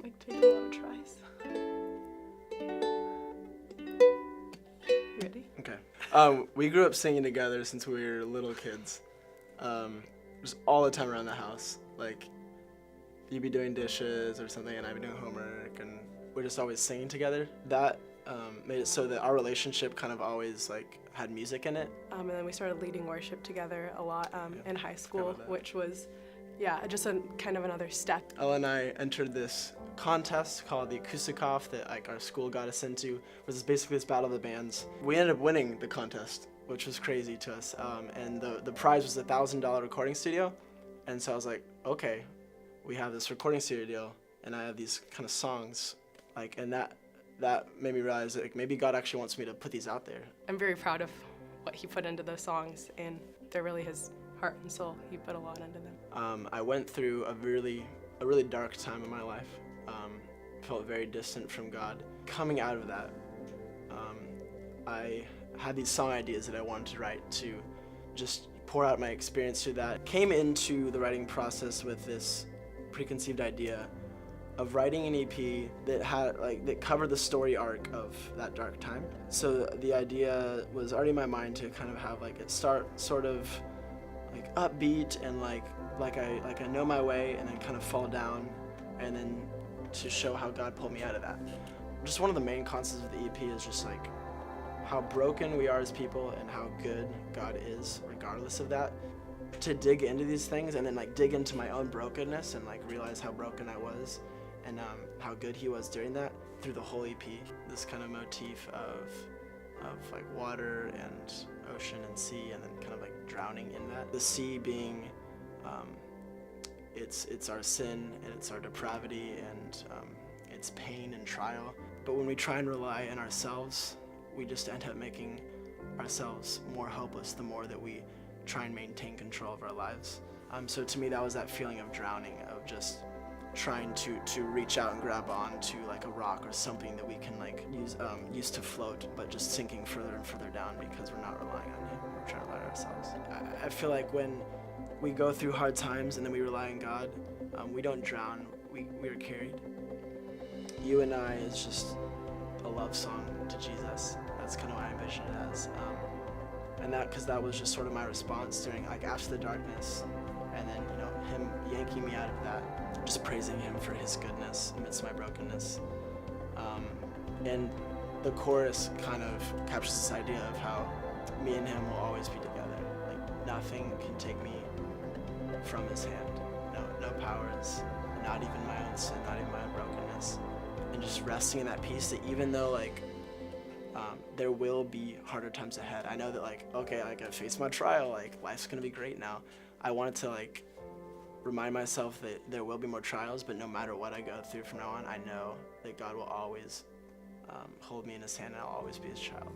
like take a lot of tries. Ready? Okay. We grew up singing together since we were little kids. Just all the time around the house. Like, you'd be doing dishes or something, and I'd be doing homework, and we're just always singing together. That made it so that our relationship kind of always like had music in it. And then we started leading worship together a lot in high school, that. which was, just a kind of another step. Ella and I entered this contest called the Akustikov that like our school got us into, which is basically this battle of the bands. We ended up winning the contest, which was crazy to us. And the prize was a $1,000 recording studio. And so I was like, okay, we have this recording studio deal, and I have these kind of songs, like, and that made me realize that like, maybe God actually wants me to put these out there. I'm very proud of what he put into those songs, and they're really his heart and soul. He put a lot into them. I went through a really dark time in my life. Felt very distant from God. Coming out of that, I had these song ideas that I wanted to write to just pour out my experience through that. Came into the writing process with this preconceived idea of writing an EP that covered the story arc of that dark time. So the idea was already in my mind to kind of have like it start sort of like upbeat and like I know my way, and then kind of fall down, and then to show how God pulled me out of that. Just one of the main concepts of the EP is just like how broken we are as people and how good God is regardless of that. To dig into these things and then like dig into my own brokenness and like realize how broken I was and how good he was during that through the whole EP. This kind of motif of like water and ocean and sea, and then kind of like drowning in that. The sea being it's our sin and it's our depravity and it's pain and trial. But when we try and rely on ourselves, we just end up making ourselves more hopeless the more that we try and maintain control of our lives. So to me, that was that feeling of drowning, of just trying to reach out and grab on to like a rock or something that we can like use to float, but just sinking further and further down because we're not relying on him, we're trying to rely on ourselves. I feel like when we go through hard times and then we rely on God, we don't drown, we are carried. You and I is just a love song to Jesus. That's kind of what I envision it as. And because that was just sort of my response during, like, after the darkness, and then, him yanking me out of that, just praising him for his goodness amidst my brokenness. And the chorus kind of captures this idea of how me and him will always be together. Like, nothing can take me from his hand. No powers, not even my own sin, not even my own brokenness. And just resting in that peace that even though, like, there will be harder times ahead. I know that, like, okay, like, I faced my trial, like, life's gonna be great now. I wanted to, like, remind myself that there will be more trials, but no matter what I go through from now on, I know that God will always hold me in his hand, and I'll always be his child.